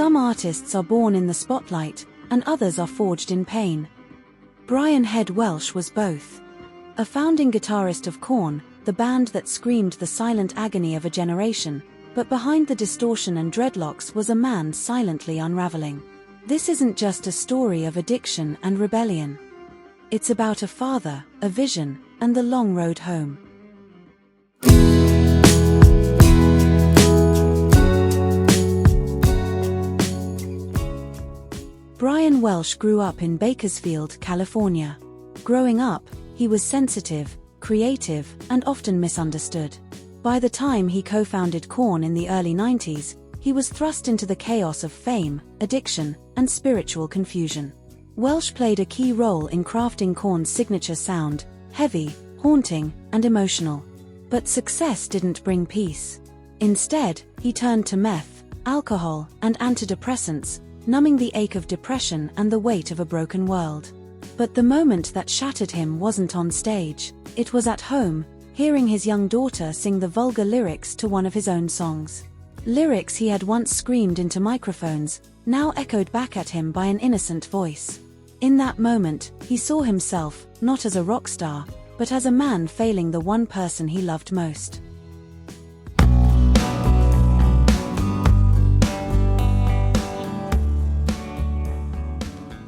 Some artists are born in the spotlight, and others are forged in pain. Brian Head Welch was both. A founding guitarist of Korn, the band that screamed the silent agony of a generation, but behind the distortion and dreadlocks was a man silently unraveling. This isn't just a story of addiction and rebellion. It's about a father, a vision, and the long road home. Brian Welch grew up in Bakersfield, California. Growing up, he was sensitive, creative, and often misunderstood. By the time he co-founded Korn in the early 90s, he was thrust into the chaos of fame, addiction, and spiritual confusion. Welch played a key role in crafting Korn's signature sound, heavy, haunting, and emotional. But success didn't bring peace. Instead, he turned to meth, alcohol, and antidepressants, numbing the ache of depression and the weight of a broken world. But the moment that shattered him wasn't on stage. It was at home, hearing his young daughter sing the vulgar lyrics to one of his own songs. Lyrics he had once screamed into microphones, now echoed back at him by an innocent voice. In that moment, he saw himself, not as a rock star, but as a man failing the one person he loved most.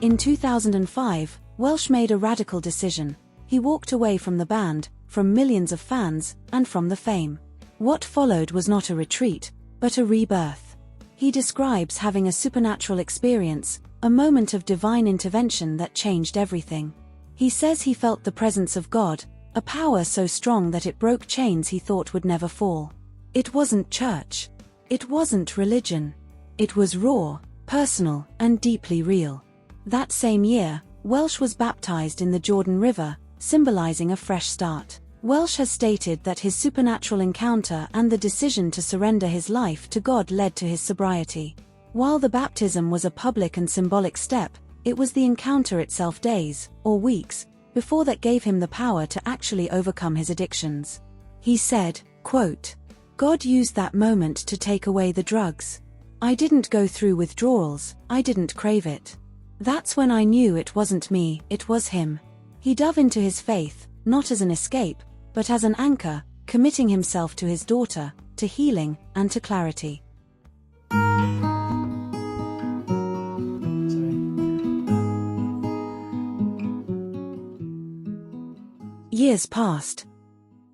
In 2005, Welch made a radical decision. He walked away from the band, from millions of fans, and from the fame. What followed was not a retreat, but a rebirth. He describes having a supernatural experience, a moment of divine intervention that changed everything. He says he felt the presence of God, a power so strong that it broke chains he thought would never fall. It wasn't church. It wasn't religion. It was raw, personal, and deeply real. That same year, Welch was baptized in the Jordan River, symbolizing a fresh start. Welch has stated that his supernatural encounter and the decision to surrender his life to God led to his sobriety. While the baptism was a public and symbolic step, it was the encounter itself days, or weeks, before that gave him the power to actually overcome his addictions. He said, quote, "God used that moment to take away the drugs. I didn't go through withdrawals, I didn't crave it. That's when I knew it wasn't me, it was him." He dove into his faith, not as an escape, but as an anchor, committing himself to his daughter, to healing, and to clarity. Years passed.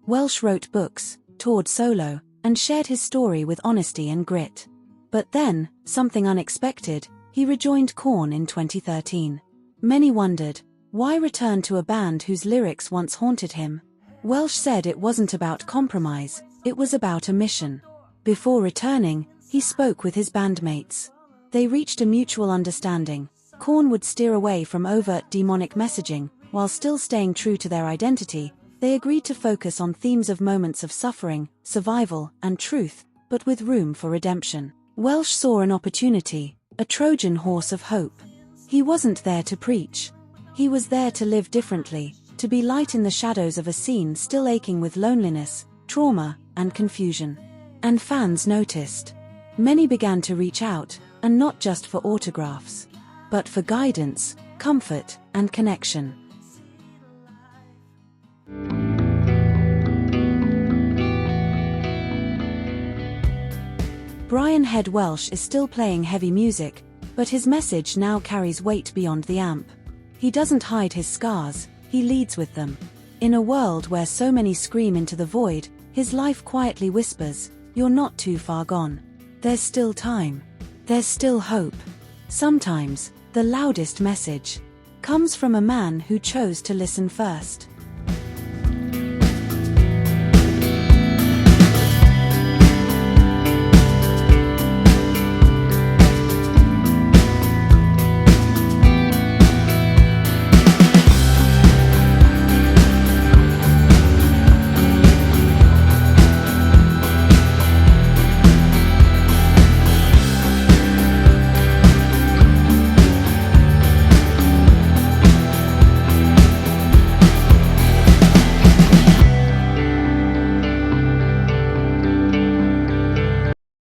Welch wrote books, toured solo, and shared his story with honesty and grit. But then, something unexpected, he rejoined Korn in 2013. Many wondered, why return to a band whose lyrics once haunted him? Welch said it wasn't about compromise, it was about a mission. Before returning, he spoke with his bandmates. They reached a mutual understanding. Korn would steer away from overt demonic messaging, while still staying true to their identity. They agreed to focus on themes of moments of suffering, survival, and truth, but with room for redemption. Welch saw an opportunity, a Trojan horse of hope. He wasn't there to preach. He was there to live differently, to be light in the shadows of a scene still aching with loneliness, trauma, and confusion. And fans noticed. Many began to reach out, and not just for autographs, but for guidance, comfort, and connection. Brian Head Welch is still playing heavy music, but his message now carries weight beyond the amp. He doesn't hide his scars, he leads with them. In a world where so many scream into the void, his life quietly whispers, "You're not too far gone. There's still time. There's still hope." Sometimes, the loudest message comes from a man who chose to listen first.